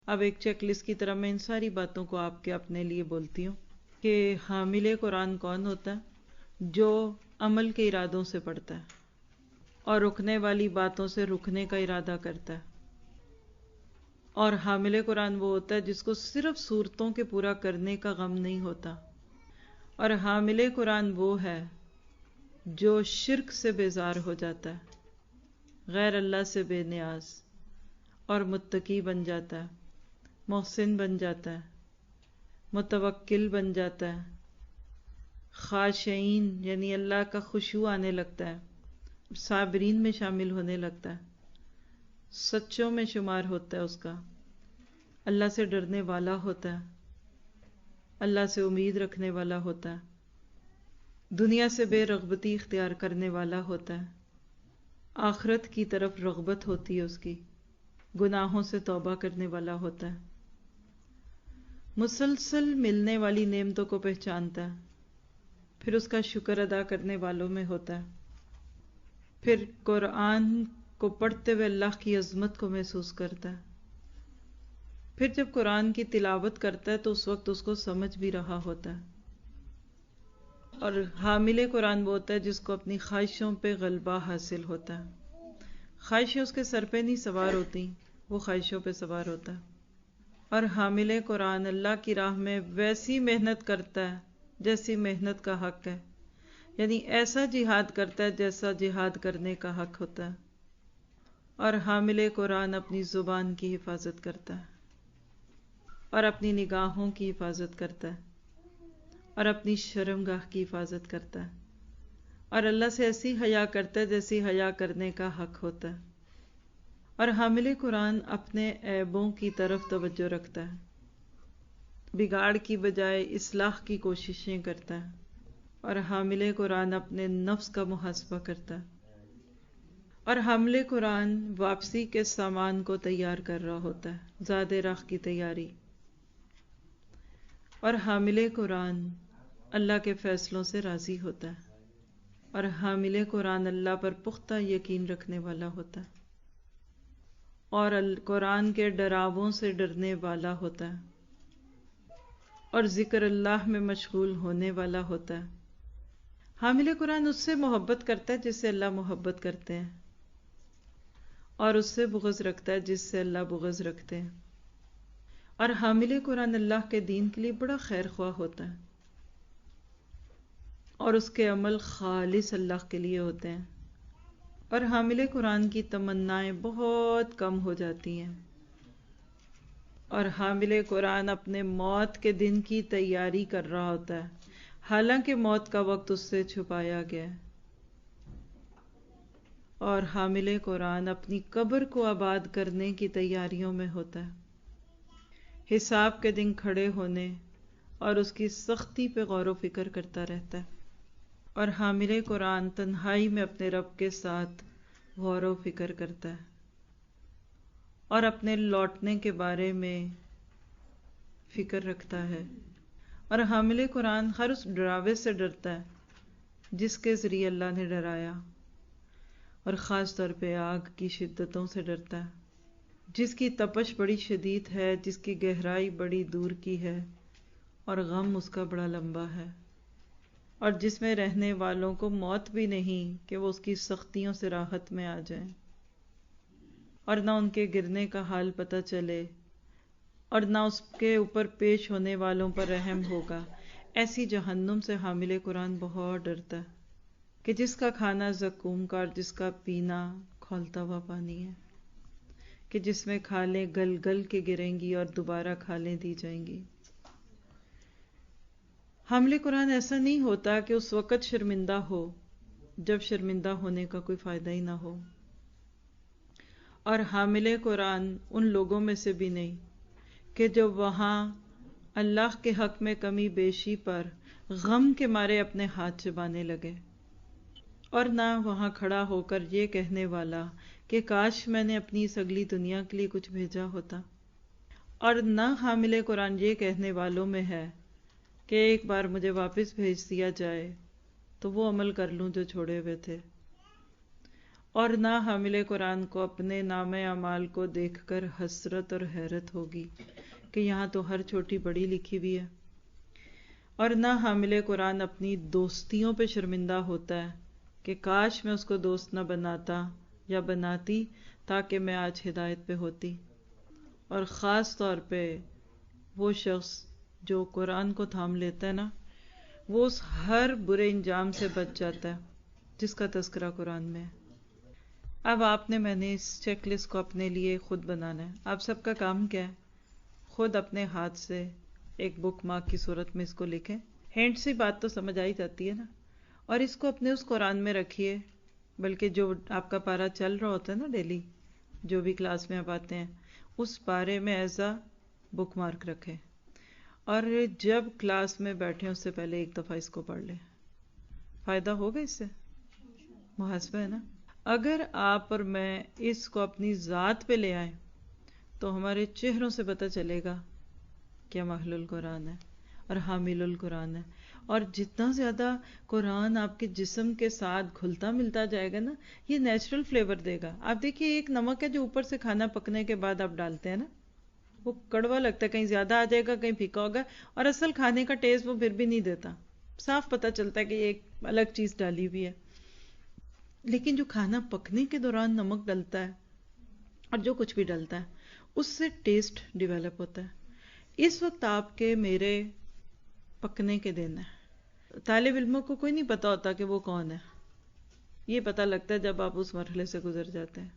اب ایک check list کی طرح میں ان ساری باتوں کو آپ کے اپنے لیے بولتی ہوں کہ حامل قرآن کون ہوتا ہے؟ جو عمل کے ارادوں سے پڑھتا ہے اور رکنے والی باتوں سے رکنے کا ارادہ کرتا ہے. اور حامل قرآن وہ ہوتا ہے جس کو صرف صورتوں کے پورا کرنے کا غم نہیں ہوتا. اور حامل قرآن وہ ہے جو شرک سے بیزار ہو جاتا ہے، غیر اللہ سے بے نیاز، اور متقی بن جاتا ہے، محسن بن جاتا ہے، متوکل بن جاتا ہے، خاشعین یعنی اللہ کا خشوع آنے لگتا ہے، صابرین میں شامل ہونے لگتا ہے، سچوں میں شمار ہوتا ہے، اس کا اللہ سے ڈرنے والا ہوتا ہے، اللہ سے امید رکھنے والا ہوتا ہے، دنیا سے بے رغبتی اختیار کرنے والا ہوتا ہے، آخرت کی طرف رغبت ہوتی ہے اس کی، گناہوں سے توبہ کرنے والا ہوتا ہے، مسلسل ملنے والی نعمتوں کو پہچانتا ہے، پھر اس کا شکر ادا کرنے والوں میں ہوتا ہے، پھر قرآن کو پڑھتے ہوئے اللہ کی عظمت کو محسوس کرتا ہے، پھر جب قرآن کی تلاوت کرتا ہے تو اس وقت اس کو سمجھ بھی رہا ہوتا ہے. اور حامل قرآن وہ ہوتا ہے جس کو اپنی خواہشوں پہ غلبہ حاصل ہوتا ہے. خواہشیں اس کے سر پہ نہیں سوار ہوتی، وہ خواہشوں پہ سوار ہوتا ہے. اور حامل قرآن اللہ کی راہ میں ویسی محنت کرتا ہے جیسی محنت کا حق ہے، یعنی ایسا جہاد کرتا ہے جیسا جہاد کرنے کا حق ہوتا ہے. اور حامل قرآن اپنی زبان کی حفاظت کرتا ہے، اور اپنی نگاہوں کی حفاظت کرتا ہے، اور اپنی شرمگاہ کی حفاظت کرتا ہے، اور اللہ سے ایسی حیا کرتا ہے جیسی حیا کرنے کا حق ہوتا ہے. اور حامل قرآن اپنے عیبوں کی طرف توجہ رکھتا ہے، بگاڑ کی بجائے اصلاح کی کوششیں کرتا ہے. اور حامل قرآن اپنے نفس کا محاسبہ کرتا ہے. اور حامل قرآن واپسی کے سامان کو تیار کر رہا ہوتا ہے، زاد راہ کی تیاری. اور حامل قرآن اللہ کے فیصلوں سے راضی ہوتا ہے. اور حامل قرآن اللہ پر پختہ یقین رکھنے والا ہوتا ہے، اور قرآن کے ڈراووں سے ڈرنے والا ہوتا ہے، اور ذکر اللہ میں مشغول ہونے والا ہوتا ہے. حامل قرآن اس سے محبت کرتا ہے جس سے اللہ محبت کرتے ہیں، اور اس سے بغض رکھتا ہے جس سے اللہ بغض رکھتے ہیں. اور حامل قرآن اللہ کے دین کے لیے بڑا خیر خواہ ہوتا ہے، اور اس کے عمل خالص اللہ کے لیے ہوتے ہیں. اور حامل قرآن کی تمنائیں بہت کم ہو جاتی ہیں. اور حامل قرآن اپنے موت کے دن کی تیاری کر رہا ہوتا ہے، حالانکہ موت کا وقت اس سے چھپایا گیا ہے. اور حامل قرآن اپنی قبر کو آباد کرنے کی تیاریوں میں ہوتا ہے، حساب کے دن کھڑے ہونے اور اس کی سختی پہ غور و فکر کرتا رہتا ہے. اور حامل قرآن تنہائی میں اپنے رب کے ساتھ غور و فکر کرتا ہے، اور اپنے لوٹنے کے بارے میں فکر رکھتا ہے. اور حامل قرآن ہر اس ڈراوے سے ڈرتا ہے جس کے ذریعے اللہ نے ڈرایا، اور خاص طور پہ آگ کی شدتوں سے ڈرتا ہے جس کی تپش بڑی شدید ہے، جس کی گہرائی بڑی دور کی ہے، اور غم اس کا بڑا لمبا ہے، اور جس میں رہنے والوں کو موت بھی نہیں کہ وہ اس کی سختیوں سے راحت میں آ جائیں، اور نہ ان کے گرنے کا حال پتہ چلے، اور نہ اس کے اوپر پیش ہونے والوں پر رحم ہوگا. ایسی جہنم سے حامل قرآن بہت ڈرتا ہے کہ جس کا کھانا زقوم کا اور جس کا پینا کھولتا ہوا پانی ہے، کہ جس میں کھالیں گل گل کے گریں گی اور دوبارہ کھالیں دی جائیں گی. حامل قرآن ایسا نہیں ہوتا کہ اس وقت شرمندہ ہو جب شرمندہ ہونے کا کوئی فائدہ ہی نہ ہو. اور حامل قرآن ان لوگوں میں سے بھی نہیں کہ جو وہاں اللہ کے حق میں کمی بیشی پر غم کے مارے اپنے ہاتھ چبانے لگے، اور نہ وہاں کھڑا ہو کر یہ کہنے والا کہ کاش میں نے اپنی اس اگلی دنیا کے لیے کچھ بھیجا ہوتا. اور نہ حامل قرآن یہ کہنے والوں میں ہے کہ ایک بار مجھے واپس بھیج دیا جائے تو وہ عمل کر لوں جو چھوڑے ہوئے تھے. اور نہ حامل قرآن کو اپنے نام اعمال کو دیکھ کر حسرت اور حیرت ہوگی کہ یہاں تو ہر چھوٹی بڑی لکھی ہوئی ہے، اور نہ حامل قرآن اپنی دوستیوں پہ شرمندہ ہوتا ہے کہ کاش میں اس کو دوست نہ بناتا یا بناتی تاکہ میں آج ہدایت پہ ہوتی۔ اور خاص طور پہ وہ شخص جو قرآن کو تھام لیتا ہے نا، وہ اس ہر برے انجام سے بچ جاتا ہے جس کا تذکرہ قرآن میں ہے۔ اب آپ نے، میں نے اس چیک لسٹ کو اپنے لیے خود بنانا ہے۔ آپ سب کا کام کیا ہے؟ خود اپنے ہاتھ سے ایک بک مارک کی صورت میں اس کو لکھیں۔ ہینڈ سے بات تو سمجھ آئی جاتی ہے نا، اور اس کو اپنے اس قرآن میں رکھیے، بلکہ جو آپ کا پارہ چل رہا ہوتا ہے نا ڈیلی، جو بھی کلاس میں آپ آتے ہیں، اس پارے میں ایسا بک مارک رکھیں، اور جب کلاس میں بیٹھیں اس سے پہلے ایک دفعہ اس کو پڑھ لیں۔ فائدہ ہوگا اس سے، محاسبہ ہے نا۔ اگر آپ اور میں اس کو اپنی ذات پہ لے آئیں تو ہمارے چہروں سے پتہ چلے گا کہ ہم اہل القرآن ہے اور حامل القرآن ہے۔ اور جتنا زیادہ قرآن آپ کے جسم کے ساتھ گھلتا ملتا جائے گا نا، یہ نیچرل فلیور دے گا۔ آپ دیکھیے ایک نمک ہے جو اوپر سے کھانا پکنے کے بعد آپ ڈالتے ہیں نا، وہ کڑوا لگتا ہے، کہیں زیادہ آ جائے گا کہیں پھیکا ہوگا، اور اصل کھانے کا ٹیسٹ وہ پھر بھی نہیں دیتا، صاف پتہ چلتا ہے کہ یہ ایک الگ چیز ڈالی ہوئی ہے۔ لیکن جو کھانا پکنے کے دوران نمک ڈلتا ہے اور جو کچھ بھی ڈلتا ہے اس سے ٹیسٹ ڈیولپ ہوتا ہے۔ اس وقت آپ کے میرے پکنے کے دن ہے۔ طالب علموں کو کوئی نہیں پتا ہوتا کہ وہ کون ہے، یہ پتہ لگتا ہے جب آپ اس مرحلے سے گزر جاتے ہیں۔